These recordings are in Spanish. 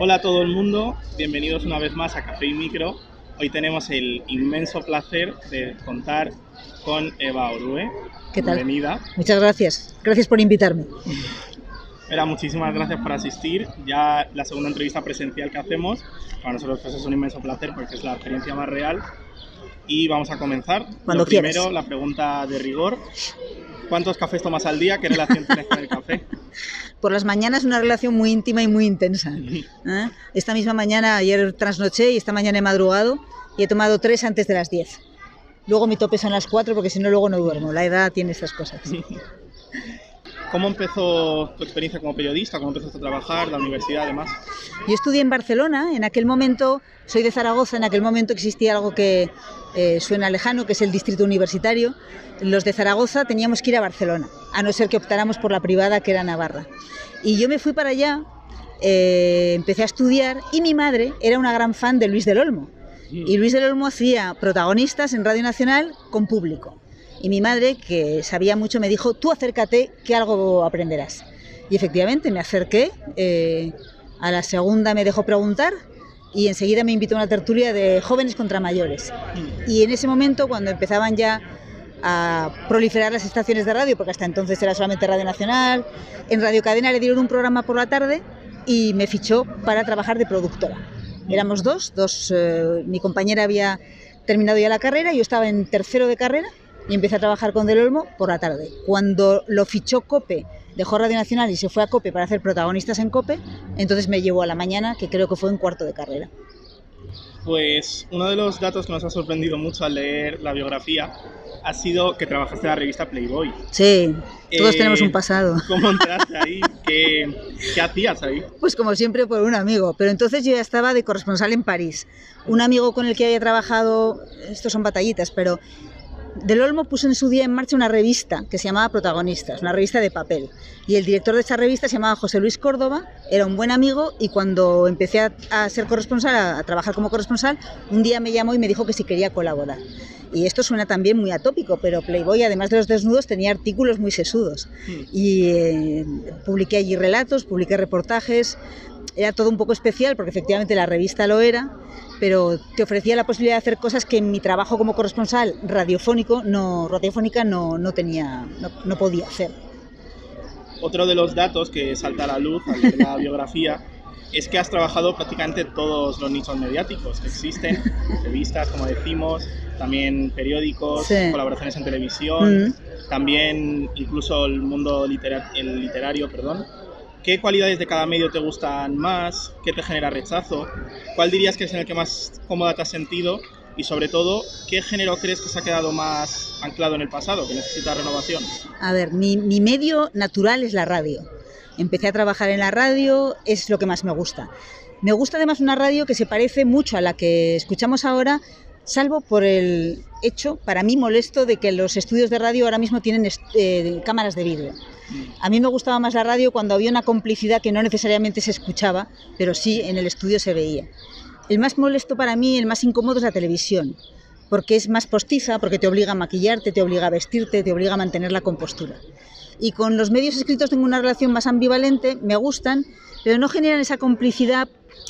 Hola a todo el mundo, bienvenidos una vez más a Café y Micro. Hoy tenemos el inmenso placer de contar con Eva Orue. ¿Qué tal? Bienvenida. Muchas gracias. Gracias por invitarme. Muchísimas gracias por asistir. Ya la segunda entrevista presencial que hacemos, para nosotros pues, es un inmenso placer porque es la experiencia más real. Y vamos a comenzar. Cuando quieras. Primero, la pregunta de rigor. ¿Cuántos cafés tomas al día? ¿Qué relación tienes con el café? Por las mañanas una relación muy íntima y muy intensa. Esta misma mañana, ayer trasnoché y esta mañana he madrugado y he tomado 3 antes de las 10. Luego mi tope son las 4 porque si no luego no duermo. La edad tiene estas cosas. ¿Cómo empezó tu experiencia como periodista? ¿Cómo empezaste a trabajar? ¿La universidad además? Yo estudié en Barcelona, en aquel momento, soy de Zaragoza, en aquel momento existía algo que suena lejano, que es el distrito universitario. Los de Zaragoza teníamos que ir a Barcelona, a no ser que optáramos por la privada, que era Navarra. Y yo me fui para allá, empecé a estudiar y mi madre era una gran fan de Luis del Olmo. Y Luis del Olmo hacía protagonistas en Radio Nacional con público. Y mi madre, que sabía mucho, me dijo, tú acércate que algo aprenderás. Y efectivamente me acerqué, a la segunda me dejó preguntar y enseguida me invitó a una tertulia de jóvenes contra mayores. Y en ese momento, cuando empezaban ya a proliferar las estaciones de radio, porque hasta entonces era solamente Radio Nacional, en Radio Cadena le dieron un programa por la tarde y me fichó para trabajar de productora. Éramos dos, mi compañera había terminado ya la carrera, yo estaba en tercero de carrera y empecé a trabajar con Del Olmo por la tarde. Cuando lo fichó COPE, dejó Radio Nacional y se fue a COPE para hacer protagonistas en COPE, entonces me llevó a la mañana, que creo que fue en cuarto de carrera. Pues uno de los datos que nos ha sorprendido mucho al leer la biografía ha sido que trabajaste en la revista Playboy. Sí, todos tenemos un pasado. ¿Cómo entraste ahí? ¿Qué hacías ahí? Pues como siempre por un amigo, pero entonces yo ya estaba de corresponsal en París. Un amigo con el que había trabajado, estos son batallitas, pero Del Olmo puso en su día en marcha una revista que se llamaba Protagonistas, una revista de papel. Y el director de esta revista se llamaba José Luis Córdoba, era un buen amigo y cuando empecé a ser corresponsal, a trabajar como corresponsal, un día me llamó y me dijo que si quería colaborar. Y esto suena también muy atópico, pero Playboy, además de los desnudos, tenía artículos muy sesudos. Y publiqué allí relatos, publiqué reportajes. Era todo un poco especial porque efectivamente la revista lo era, pero te ofrecía la posibilidad de hacer cosas que en mi trabajo como corresponsal radiofónica no podía hacer. Otro de los datos que salta a la luz al leer la biografía es que has trabajado prácticamente todos los nichos mediáticos que existen, revistas, como decimos, también periódicos, sí, colaboraciones en televisión, también incluso el mundo literario. ¿Qué cualidades de cada medio te gustan más? ¿Qué te genera rechazo? ¿Cuál dirías que es en el que más cómoda te has sentido? Y sobre todo, ¿qué género crees que se ha quedado más anclado en el pasado, que necesita renovación? A ver, mi medio natural es la radio. Empecé a trabajar en la radio, es lo que más me gusta. Me gusta además una radio que se parece mucho a la que escuchamos ahora, salvo por el hecho, para mí molesto, de que los estudios de radio ahora mismo tienen cámaras de vídeo. A mí me gustaba más la radio cuando había una complicidad que no necesariamente se escuchaba, pero sí en el estudio se veía. El más molesto para mí, el más incómodo es la televisión, porque es más postiza, porque te obliga a maquillarte, te obliga a vestirte, te obliga a mantener la compostura. Y con los medios escritos tengo una relación más ambivalente, me gustan, pero no generan esa complicidad,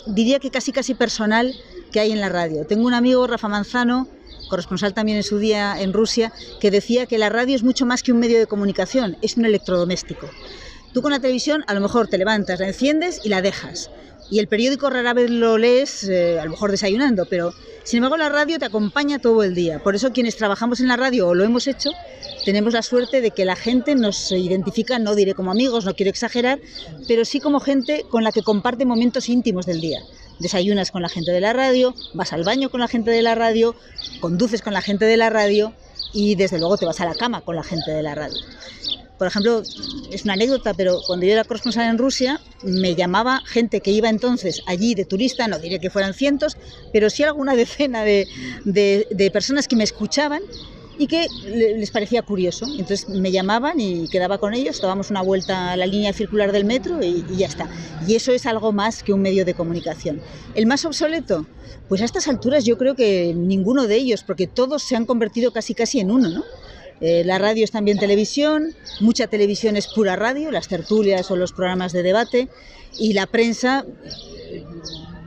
diría que casi personal, que hay en la radio. Tengo un amigo, Rafa Manzano, corresponsal también en su día en Rusia, que decía que la radio es mucho más que un medio de comunicación, es un electrodoméstico. Tú con la televisión a lo mejor te levantas, la enciendes y la dejas. Y el periódico rara vez lo lees, a lo mejor desayunando, pero sin embargo la radio te acompaña todo el día. Por eso quienes trabajamos en la radio o lo hemos hecho, tenemos la suerte de que la gente nos identifica, no diré como amigos, no quiero exagerar, pero sí como gente con la que comparte momentos íntimos del día. Desayunas con la gente de la radio, vas al baño con la gente de la radio, conduces con la gente de la radio y desde luego te vas a la cama con la gente de la radio. Por ejemplo, es una anécdota, pero cuando yo era corresponsal en Rusia, me llamaba gente que iba entonces allí de turista, no diré que fueran cientos, pero sí alguna decena de personas que me escuchaban y que les parecía curioso. Entonces me llamaban y quedaba con ellos, dábamos una vuelta a la línea circular del metro y ya está. Y eso es algo más que un medio de comunicación. ¿El más obsoleto? Pues a estas alturas yo creo que ninguno de ellos, porque todos se han convertido casi en uno, ¿no? La radio es también televisión, mucha televisión es pura radio, las tertulias o los programas de debate, y la prensa,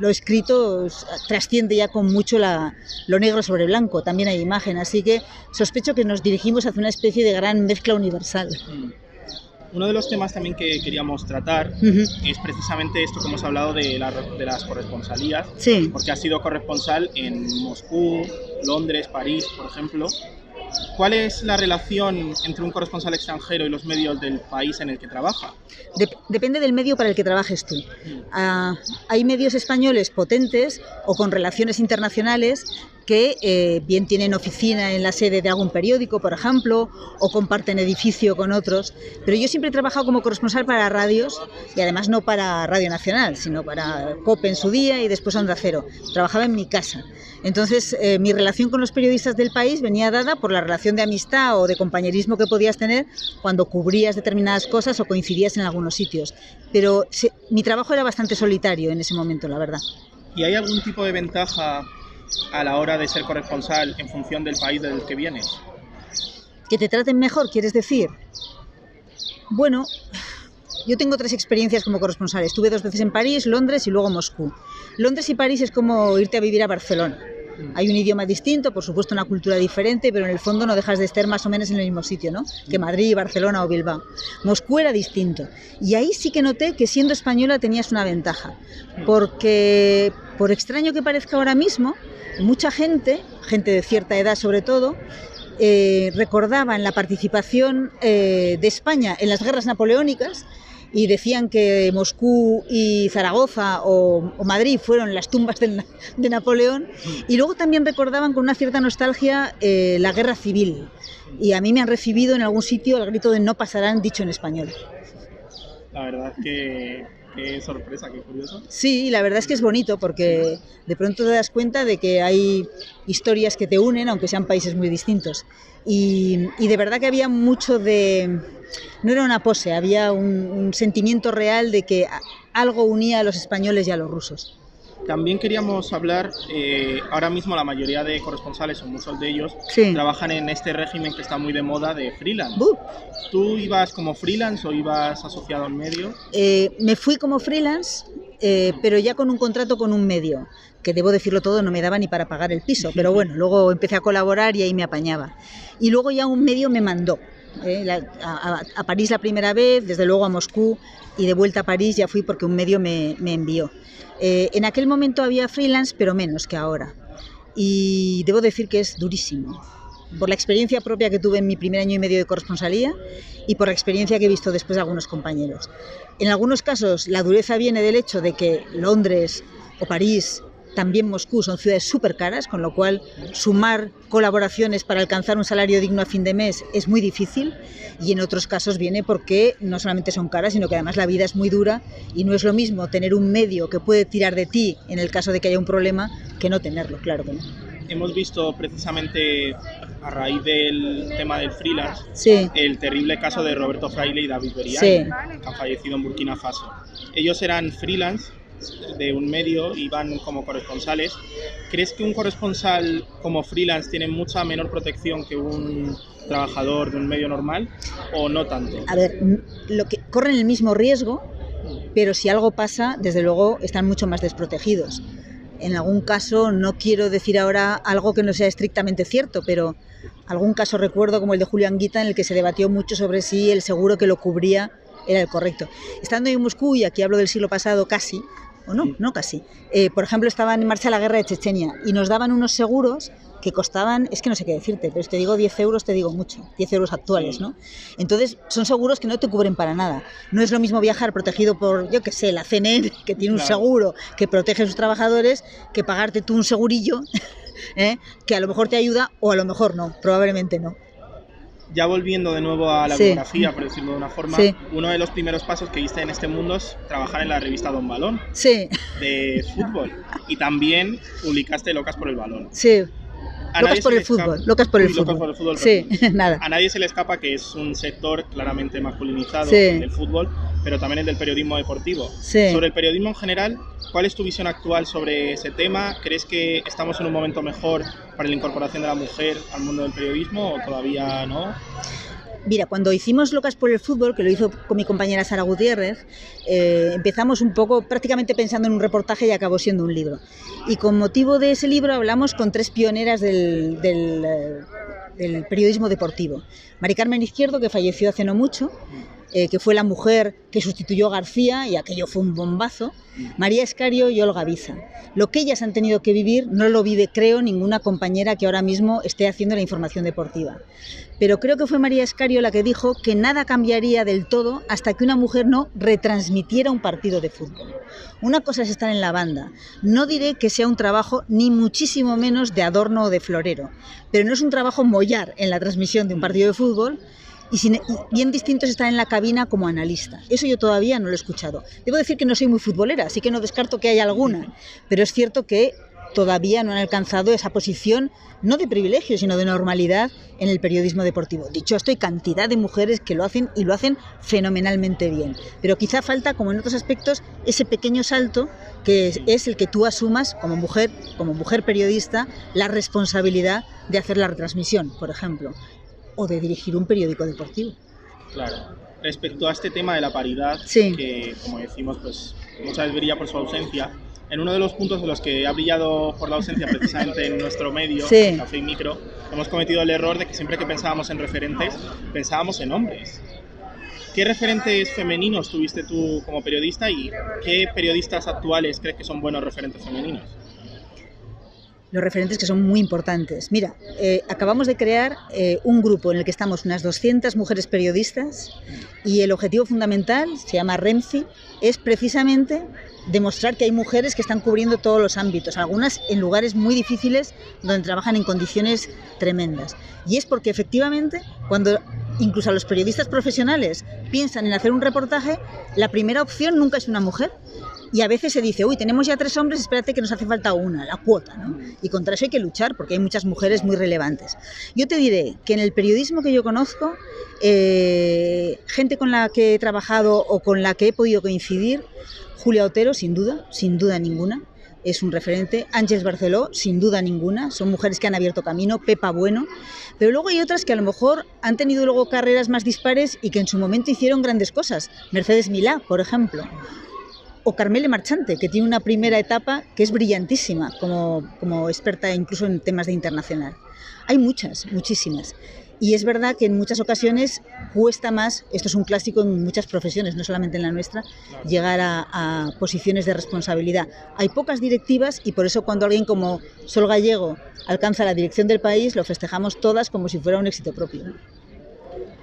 lo escrito trasciende ya con mucho lo negro sobre blanco, también hay imagen, así que sospecho que nos dirigimos hacia una especie de gran mezcla universal. Uno de los temas también que queríamos tratar es precisamente esto que hemos hablado de las corresponsalías, sí. Porque has sido corresponsal en Moscú, Londres, París, por ejemplo. ¿Cuál es la relación entre un corresponsal extranjero y los medios del país en el que trabaja? Depende del medio para el que trabajes tú. Hay medios españoles potentes o con relaciones internacionales que bien tienen oficina en la sede de algún periódico, por ejemplo, o comparten edificio con otros. Pero yo siempre he trabajado como corresponsal para radios, y además no para Radio Nacional, sino para COPE en su día y después Onda Cero. Trabajaba en mi casa. Entonces, mi relación con los periodistas del país venía dada por la relación de amistad o de compañerismo que podías tener cuando cubrías determinadas cosas o coincidías en algunos sitios. Pero mi trabajo era bastante solitario en ese momento, la verdad. ¿Y hay algún tipo de ventaja a la hora de ser corresponsal en función del país del que vienes? ¿Que te traten mejor, quieres decir? Bueno, yo tengo 3 experiencias como corresponsal. Estuve 2 veces en París, Londres y luego Moscú. Londres y París es como irte a vivir a Barcelona. Hay un idioma distinto, por supuesto una cultura diferente, pero en el fondo no dejas de estar más o menos en el mismo sitio, ¿no? Que Madrid, Barcelona o Bilbao. Moscú era distinto. Y ahí sí que noté que siendo española tenías una ventaja. Porque, por extraño que parezca ahora mismo, mucha gente de cierta edad sobre todo, recordaban la participación de España en las guerras napoleónicas y decían que Moscú y Zaragoza o Madrid fueron las tumbas de Napoleón, y luego también recordaban con una cierta nostalgia la guerra civil, y a mí me han recibido en algún sitio al grito de "no pasarán", dicho en español. La verdad que qué sorpresa, qué curioso. Sí, la verdad es que es bonito porque de pronto te das cuenta de que hay historias que te unen, aunque sean países muy distintos. Y de verdad que había mucho de... No era una pose, había un sentimiento real de que algo unía a los españoles y a los rusos. También queríamos hablar, ahora mismo la mayoría de corresponsales, o muchos de ellos, sí, trabajan en este régimen que está muy de moda de freelance. ¿Tú ibas como freelance o ibas asociado a un medio? Me fui como freelance, pero ya con un contrato con un medio, que debo decirlo todo, no me daba ni para pagar el piso, pero bueno, luego empecé a colaborar y ahí me apañaba. Y luego ya un medio me mandó. A París la primera vez, desde luego a Moscú, y de vuelta a París ya fui porque un medio me envió. En aquel momento había freelance, pero menos que ahora. Y debo decir que es durísimo, por la experiencia propia que tuve en mi primer año y medio de corresponsalía y por la experiencia que he visto después de algunos compañeros. En algunos casos la dureza viene del hecho de que Londres o París, también Moscú, son ciudades súper caras, con lo cual sumar colaboraciones para alcanzar un salario digno a fin de mes es muy difícil, y en otros casos viene porque no solamente son caras, sino que además la vida es muy dura y no es lo mismo tener un medio que puede tirar de ti en el caso de que haya un problema que no tenerlo, claro que no. Hemos visto precisamente, a raíz del tema del freelance, sí, el terrible caso de Roberto Fraile y David Beriay, sí, que han fallecido en Burkina Faso. Ellos eran freelance de un medio, iban como corresponsales. ¿Crees que un corresponsal como freelance tiene mucha menor protección que un trabajador de un medio normal, o no tanto? A ver, corren el mismo riesgo, pero si algo pasa, desde luego están mucho más desprotegidos. En algún caso, no quiero decir ahora algo que no sea estrictamente cierto, pero algún caso recuerdo como el de Julio Anguita, en el que se debatió mucho sobre si el seguro que lo cubría era el correcto. Estando en Moscú, y aquí hablo del siglo pasado casi, o no casi, por ejemplo, estaba en marcha la guerra de Chechenia y nos daban unos seguros que costaban, es que no sé qué decirte, pero si te digo 10 euros, te digo mucho, 10 euros actuales, ¿no? Entonces, son seguros que no te cubren para nada. No es lo mismo viajar protegido por, yo qué sé, la CNN, que tiene un seguro que protege a sus trabajadores, que pagarte tú un segurillo, que a lo mejor te ayuda o a lo mejor no, probablemente no. Ya volviendo de nuevo a la biografía, por decirlo de una forma, uno de los primeros pasos que diste en este mundo es trabajar en la revista Don Balón, de fútbol, y también publicaste Locas por el Balón. Sí. Locas por el fútbol, locas por el fútbol. Locas por el fútbol. Sí, nada. A nadie se le escapa que es un sector claramente masculinizado, Sí. el fútbol, pero también el del periodismo deportivo. Sí. Sobre el periodismo en general, ¿cuál es tu visión actual sobre ese tema? ¿Crees que estamos en un momento mejor para la incorporación de la mujer al mundo del periodismo o todavía no? Mira, cuando hicimos Locas por el fútbol, que lo hizo con mi compañera Sara Gutiérrez, empezamos un poco prácticamente pensando en un reportaje y acabó siendo un libro. Y con motivo de ese libro hablamos con 3 pioneras del periodismo deportivo. Mari Carmen Izquierdo, que falleció hace no mucho, que fue la mujer que sustituyó a García y aquello fue un bombazo. María Escario y Olga Biza. Lo que ellas han tenido que vivir no lo vive, creo, ninguna compañera que ahora mismo esté haciendo la información deportiva. Pero creo que fue María Escario la que dijo que nada cambiaría del todo hasta que una mujer no retransmitiera un partido de fútbol. Una cosa es estar en la banda. No diré que sea un trabajo ni muchísimo menos de adorno o de florero, pero no es un trabajo mollar en la transmisión de un partido de fútbol. Y bien distinto es estar en la cabina como analista. Eso yo todavía no lo he escuchado. Debo decir que no soy muy futbolera, así que no descarto que haya alguna, pero es cierto que todavía no han alcanzado esa posición, no de privilegio, sino de normalidad en el periodismo deportivo. Dicho esto, hay cantidad de mujeres que lo hacen y lo hacen fenomenalmente bien. Pero quizá falta, como en otros aspectos, ese pequeño salto que es el que tú asumas como mujer periodista, la responsabilidad de hacer la retransmisión, por ejemplo, o de dirigir un periódico deportivo. Claro. Respecto a este tema de la paridad, sí, que como decimos, pues muchas veces brilla por su ausencia, en uno de los puntos en los que ha brillado por la ausencia precisamente en nuestro medio, sí, Café y Micro, hemos cometido el error de que siempre que pensábamos en referentes, pensábamos en hombres. ¿Qué referentes femeninos tuviste tú como periodista y qué periodistas actuales crees que son buenos referentes femeninos? Los referentes que son muy importantes. Mira, acabamos de crear un grupo en el que estamos unas 200 mujeres periodistas y el objetivo fundamental, se llama REMCI, es precisamente demostrar que hay mujeres que están cubriendo todos los ámbitos, algunas en lugares muy difíciles donde trabajan en condiciones tremendas. Y es porque efectivamente, cuando incluso los periodistas profesionales piensan en hacer un reportaje, la primera opción nunca es una mujer. Y a veces se dice, uy, tenemos ya 3 hombres, espérate que nos hace falta una, la cuota, ¿no? Y contra eso hay que luchar porque hay muchas mujeres muy relevantes. Yo te diré que en el periodismo que yo conozco, gente con la que he trabajado o con la que he podido coincidir, Julia Otero, sin duda ninguna, es un referente. Ángeles Barceló, sin duda ninguna, son mujeres que han abierto camino. Pepa Bueno, pero luego hay otras que a lo mejor han tenido luego carreras más dispares y que en su momento hicieron grandes cosas. Mercedes Milá, por ejemplo. O Carmele Marchante, que tiene una primera etapa que es brillantísima como experta incluso en temas de internacional. Hay muchísimas. Y es verdad que en muchas ocasiones cuesta más, esto es un clásico en muchas profesiones, no solamente en la nuestra, llegar a posiciones de responsabilidad. Hay pocas directivas y por eso cuando alguien como Sol Gallego alcanza la dirección del país, lo festejamos todas como si fuera un éxito propio.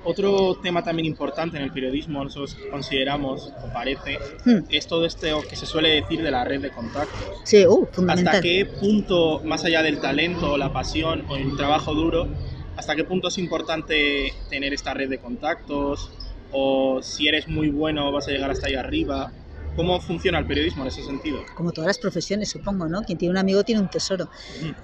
Otro tema también importante en el periodismo, nosotros consideramos, o parece, es todo esto que se suele decir de la red de contactos. Sí, fundamental. ¿Hasta qué punto, más allá del talento, la pasión o el trabajo duro, hasta qué punto es importante tener esta red de contactos? O si eres muy bueno vas a llegar hasta ahí arriba. ¿Cómo funciona el periodismo en ese sentido? Como todas las profesiones, supongo, ¿no? Quien tiene un amigo tiene un tesoro.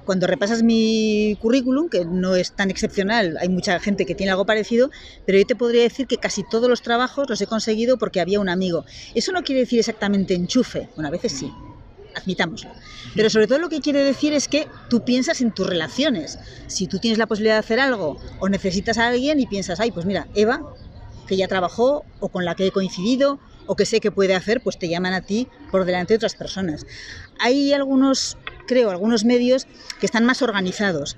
Cuando repasas mi currículum, que no es tan excepcional, hay mucha gente que tiene algo parecido, pero yo te podría decir que casi todos los trabajos los he conseguido porque había un amigo. Eso no quiere decir exactamente enchufe, bueno, a veces sí, admitámoslo. Pero sobre todo lo que quiere decir es que tú piensas en tus relaciones. Si tú tienes la posibilidad de hacer algo o necesitas a alguien y piensas, ay, pues mira, Eva, que ya trabajó o con la que he coincidido, o que sé que puede hacer, pues te llaman a ti por delante de otras personas. Hay algunos medios que están más organizados,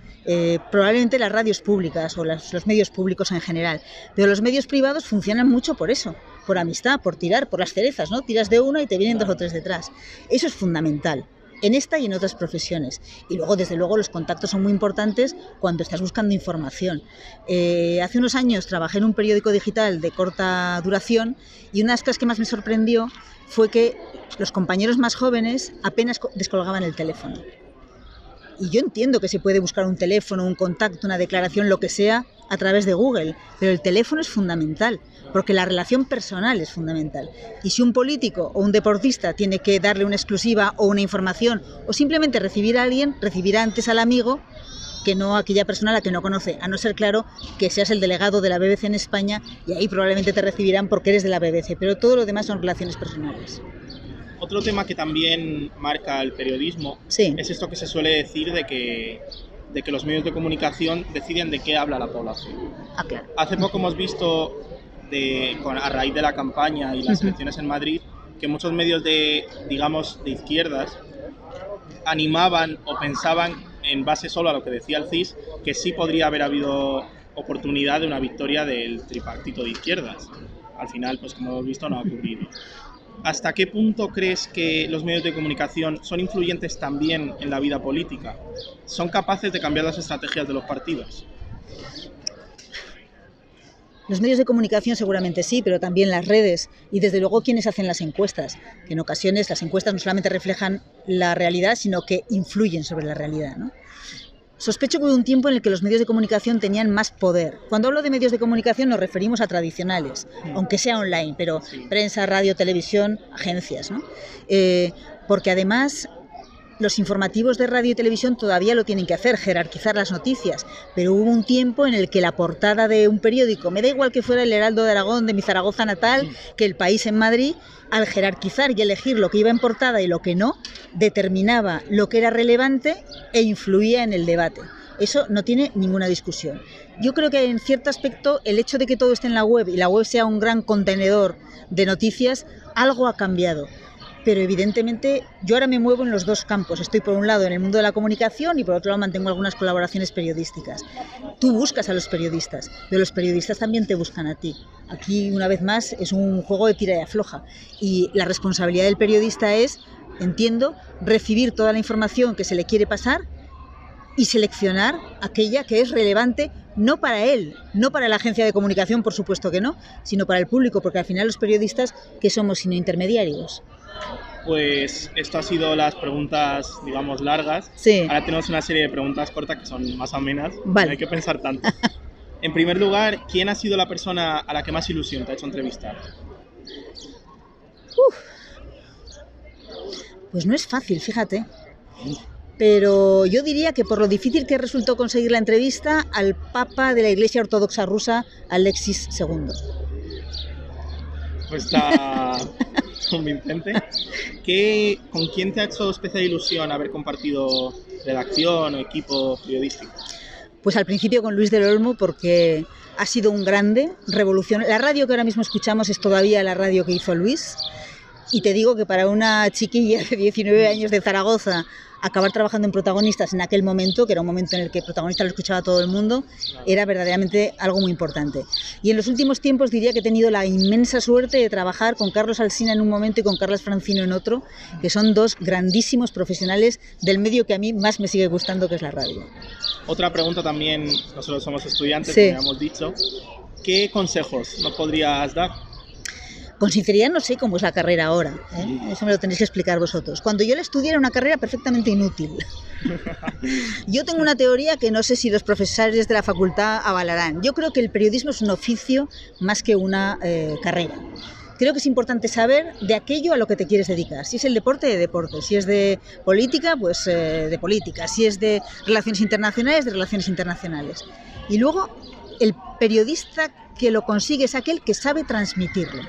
probablemente las radios públicas o los medios públicos en general, pero los medios privados funcionan mucho por eso, por amistad, por tirar, por las cerezas, ¿no? Tiras de una y te vienen 2 o 3 detrás. Eso es fundamental. En esta y en otras profesiones. Y luego, desde luego, los contactos son muy importantes cuando estás buscando información. Hace unos años trabajé en un periódico digital de corta duración y una de las cosas que más me sorprendió fue que los compañeros más jóvenes apenas descolgaban el teléfono. Y yo entiendo que se puede buscar un teléfono, un contacto, una declaración, lo que sea, a través de Google, pero el teléfono es fundamental, porque la relación personal es fundamental. Y si un político o un deportista tiene que darle una exclusiva o una información, o simplemente recibir a alguien, recibirá antes al amigo que no aquella persona a la que no conoce, a no ser, claro, que seas el delegado de la BBC en España y ahí probablemente te recibirán porque eres de la BBC, pero todo lo demás son relaciones personales. Otro tema que también marca el periodismo Sí. es esto que se suele decir de que los medios de comunicación deciden de qué habla la población. Ah, claro. Hace poco hemos visto, a raíz de la campaña y las elecciones en Madrid, que muchos medios de izquierdas animaban o pensaban, en base solo a lo que decía el CIS, que sí podría haber habido oportunidad de una victoria del tripartito de izquierdas. Al final, pues como hemos visto, no ha ocurrido. ¿Hasta qué punto crees que los medios de comunicación son influyentes también en la vida política? ¿Son capaces de cambiar las estrategias de los partidos? Los medios de comunicación seguramente sí, pero también las redes y desde luego quienes hacen las encuestas, que en ocasiones las encuestas no solamente reflejan la realidad, sino que influyen sobre la realidad, ¿no? Sospecho que hubo un tiempo en el que los medios de comunicación tenían más poder. Cuando hablo de medios de comunicación nos referimos a tradicionales, aunque sea online, pero prensa, radio, televisión, agencias, ¿no? Porque además los informativos de radio y televisión todavía lo tienen que hacer, jerarquizar las noticias, pero hubo un tiempo en el que la portada de un periódico, me da igual que fuera el Heraldo de Aragón, de mi Zaragoza natal, que El País en Madrid, al jerarquizar y elegir lo que iba en portada y lo que no, determinaba lo que era relevante e influía en el debate. Eso no tiene ninguna discusión. Yo creo que en cierto aspecto el hecho de que todo esté en la web y la web sea un gran contenedor de noticias, algo ha cambiado. Pero evidentemente yo ahora me muevo en los dos campos. Estoy por un lado en el mundo de la comunicación y por otro lado mantengo algunas colaboraciones periodísticas. Tú buscas a los periodistas, pero los periodistas también te buscan a ti. Aquí, una vez más, es un juego de tira y afloja. Y la responsabilidad del periodista es, entiendo, recibir toda la información que se le quiere pasar y seleccionar aquella que es relevante, no para él, no para la agencia de comunicación, por supuesto que no, sino para el público, porque al final los periodistas, ¿qué somos sino intermediarios? Pues esto ha sido las preguntas, digamos, largas. Sí. Ahora tenemos una serie de preguntas cortas que son más amenas. Vale. No hay que pensar tanto. En primer lugar, ¿quién ha sido la persona a la que más ilusión te ha hecho entrevistar? Pues no es fácil, fíjate. Pero yo diría que por lo difícil que resultó conseguir la entrevista al Papa de la Iglesia Ortodoxa Rusa, Alexis II. Pues está convincente. ¿Con quién te ha hecho especial ilusión haber compartido redacción o equipo periodístico? Pues al principio con Luis del Olmo, porque ha sido un grande, revolución. La radio que ahora mismo escuchamos es todavía la radio que hizo Luis. Y te digo que para una chiquilla de 19 años de Zaragoza, acabar trabajando en Protagonistas en aquel momento, que era un momento en el que Protagonistas lo escuchaba todo el mundo, era verdaderamente algo muy importante. Y en los últimos tiempos diría que he tenido la inmensa suerte de trabajar con Carlos Alsina en un momento y con Carlas Francino en otro, que son dos grandísimos profesionales del medio que a mí más me sigue gustando, que es la radio. Otra pregunta también, nosotros somos estudiantes, Sí. como ya hemos dicho. ¿Qué consejos nos podrías dar? Con sinceridad no sé cómo es la carrera ahora, ¿eh? Eso me lo tenéis que explicar vosotros. Cuando yo la estudié era una carrera perfectamente inútil. Yo tengo una teoría que no sé si los profesores de la facultad avalarán. Yo creo que el periodismo es un oficio más que una carrera. Creo que es importante saber de aquello a lo que te quieres dedicar. Si es el deporte, de deporte. Si es de política, pues de política. Si es de relaciones internacionales, de relaciones internacionales. Y luego, el periodista que lo consigue es aquel que sabe transmitirlo.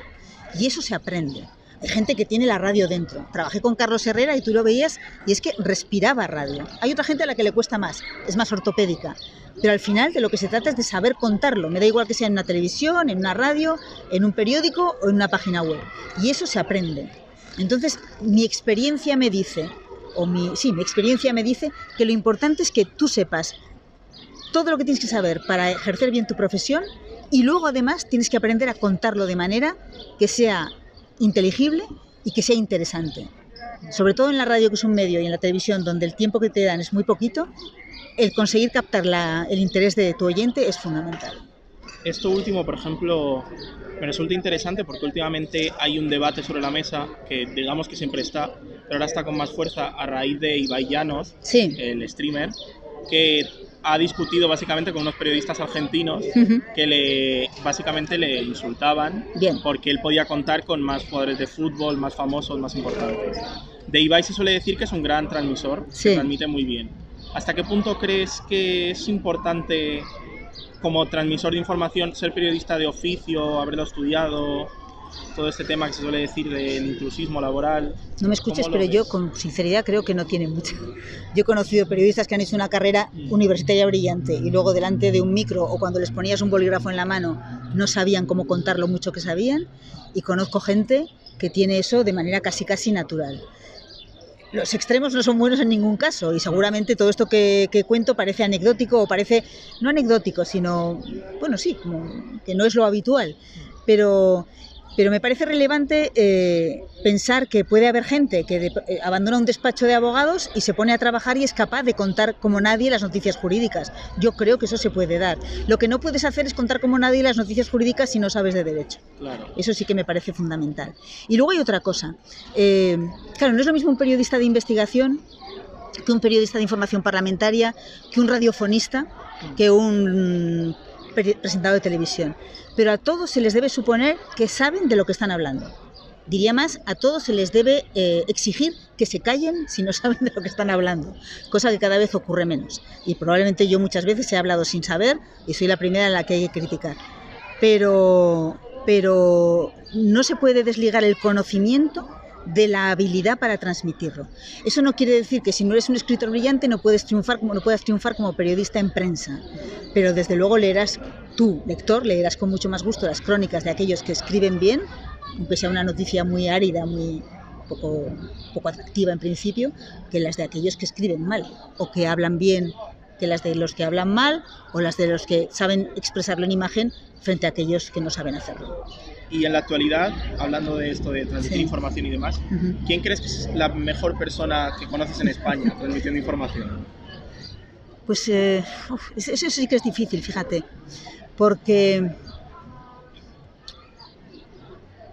Y eso se aprende. Hay gente que tiene la radio dentro. Trabajé con Carlos Herrera y tú lo veías y es que respiraba radio. Hay otra gente a la que le cuesta más, es más ortopédica. Pero al final de lo que se trata es de saber contarlo. Me da igual que sea en una televisión, en una radio, en un periódico o en una página web. Y eso se aprende. Entonces, mi experiencia me dice que lo importante es que tú sepas todo lo que tienes que saber para ejercer bien tu profesión y luego además tienes que aprender a contarlo de manera que sea inteligible y que sea interesante. Sobre todo en la radio, que es un medio, y en la televisión, donde el tiempo que te dan es muy poquito, el conseguir captar el interés de tu oyente es fundamental. Esto último, por ejemplo, me resulta interesante porque últimamente hay un debate sobre la mesa que digamos que siempre está, pero ahora está con más fuerza a raíz de Ibai Llanos, Sí. el streamer, que ha discutido básicamente con unos periodistas argentinos que básicamente le insultaban. Bien. Porque él podía contar con más jugadores de fútbol, más famosos, más importantes. De Ibai se suele decir que es un gran transmisor, Sí. que transmite muy bien. ¿hasta qué punto crees que es importante como transmisor de información ser periodista de oficio, haberlo estudiado, todo este tema que se suele decir del intrusismo laboral? No me escuches, pero yo con sinceridad creo que no tiene mucho. Yo he conocido periodistas que han hecho una carrera universitaria brillante y luego delante de un micro o cuando les ponías un bolígrafo en la mano no sabían cómo contar lo mucho que sabían, y conozco gente que tiene eso de manera casi natural. Los extremos no son buenos en ningún caso y seguramente todo esto que cuento parece anecdótico o parece, no anecdótico, sino, bueno, sí, como que no es lo habitual, pero me parece relevante pensar que puede haber gente que abandona un despacho de abogados y se pone a trabajar y es capaz de contar como nadie las noticias jurídicas. Yo creo que eso se puede dar. Lo que no puedes hacer es contar como nadie las noticias jurídicas si no sabes de derecho. Claro. Eso sí que me parece fundamental. Y luego hay otra cosa. Claro, no es lo mismo un periodista de investigación que un periodista de información parlamentaria, que un radiofonista, que un presentador de televisión, pero a todos se les debe suponer que saben de lo que están hablando. Diría más, a todos se les debe exigir que se callen si no saben de lo que están hablando, cosa que cada vez ocurre menos. Y probablemente yo muchas veces he hablado sin saber y soy la primera a la que hay que criticar. Pero no se puede desligar el conocimiento de la habilidad para transmitirlo. Eso no quiere decir que si no eres un escritor brillante no puedas triunfar como periodista en prensa, pero desde luego tú, lector, leerás con mucho más gusto las crónicas de aquellos que escriben bien, aunque sea una noticia muy árida, muy poco atractiva en principio, que las de aquellos que escriben mal o que hablan bien, que las de los que hablan mal o las de los que saben expresarlo en imagen frente a aquellos que no saben hacerlo. Y en la actualidad, hablando de esto de transmitir información y demás, ¿quién crees que es la mejor persona que conoces en España transmitiendo información? Pues eso sí que es difícil, fíjate, porque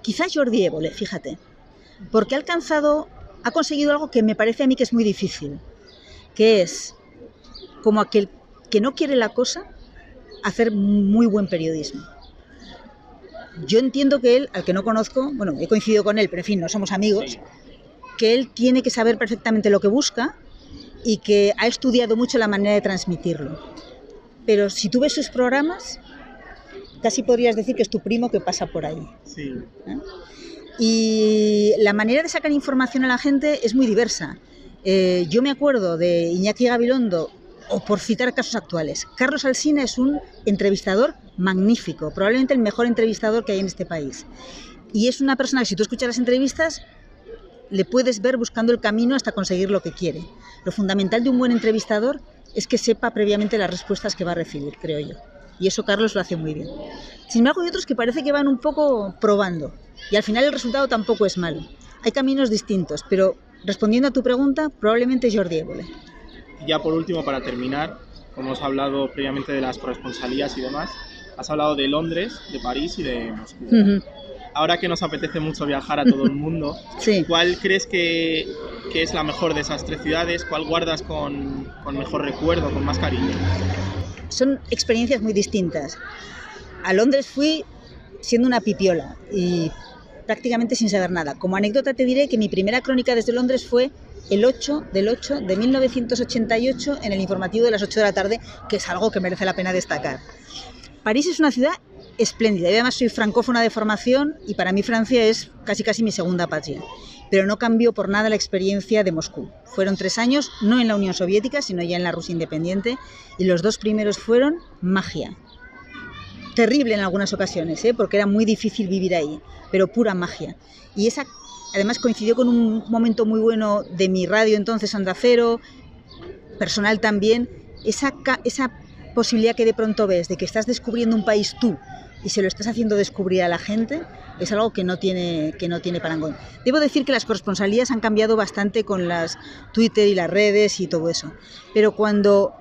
quizás Jordi Évole, fíjate, porque ha conseguido algo que me parece a mí que es muy difícil, que es, como aquel que no quiere la cosa, hacer muy buen periodismo. Yo entiendo que él, al que no conozco, bueno, he coincidido con él, pero en fin, no somos amigos, que él tiene que saber perfectamente lo que busca y que ha estudiado mucho la manera de transmitirlo. Pero si tú ves sus programas, casi podrías decir que es tu primo que pasa por ahí. Sí. Y la manera de sacar información a la gente es muy diversa. Yo me acuerdo de Iñaki Gabilondo, o por citar casos actuales, Carlos Alsina es un entrevistador magnífico, probablemente el mejor entrevistador que hay en este país. Y es una persona que si tú escuchas las entrevistas, le puedes ver buscando el camino hasta conseguir lo que quiere. Lo fundamental de un buen entrevistador es que sepa previamente las respuestas que va a recibir, creo yo. Y eso Carlos lo hace muy bien. Sin embargo, hay otros que parece que van un poco probando. Y al final el resultado tampoco es malo. Hay caminos distintos, pero respondiendo a tu pregunta, probablemente Jordi Évole. Y ya por último, para terminar, como hemos hablado previamente de las corresponsalías y demás, has hablado de Londres, de París y de Moscú. Ahora que nos apetece mucho viajar a todo el mundo, sí. ¿Cuál crees que es la mejor de esas 3 ciudades? ¿Cuál guardas con mejor recuerdo, con más cariño? Son experiencias muy distintas. A Londres fui siendo una pipiola y prácticamente sin saber nada. Como anécdota te diré que mi primera crónica desde Londres fue el 8 de 1988 en el informativo de las 8 de la tarde, que es algo que merece la pena destacar. París es una ciudad espléndida. Yo además soy francófona de formación y para mí Francia es casi mi segunda patria. Pero no cambió por nada la experiencia de Moscú. Fueron 3 años, no en la Unión Soviética, sino ya en la Rusia independiente, y los 2 primeros fueron magia. Terrible en algunas ocasiones, porque era muy difícil vivir ahí, pero pura magia. Y esa además coincidió con un momento muy bueno de mi radio entonces, Onda Cero, personal también, esa posibilidad que de pronto ves de que estás descubriendo un país tú y se lo estás haciendo descubrir a la gente, es algo que no tiene parangón. Debo decir que las corresponsalías han cambiado bastante con las Twitter y las redes y todo eso, pero cuando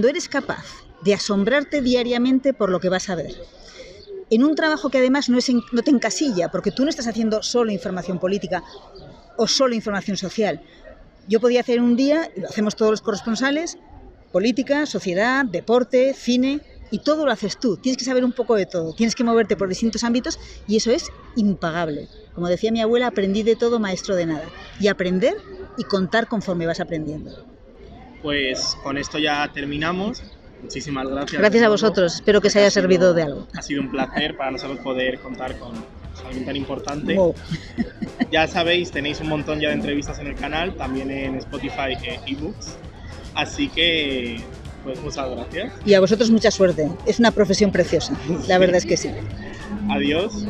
eres capaz de asombrarte diariamente por lo que vas a ver, en un trabajo que además no te encasilla, porque tú no estás haciendo solo información política o solo información social. Yo podía hacer un día, y lo hacemos todos los corresponsales, política, sociedad, deporte, cine, y todo lo haces tú. Tienes que saber un poco de todo, tienes que moverte por distintos ámbitos y eso es impagable. Como decía mi abuela, aprendí de todo, maestro de nada. Y aprender y contar conforme vas aprendiendo. pues con esto ya terminamos. Muchísimas gracias. Gracias a vosotros, espero que os haya servido de algo. Ha sido un placer para nosotros poder contar con alguien tan importante. Wow. Ya sabéis, tenéis un montón ya de entrevistas en el canal, también en Spotify e eBooks. Así que, pues muchas gracias. Y a vosotros mucha suerte. Es una profesión preciosa, la verdad es que sí. Adiós.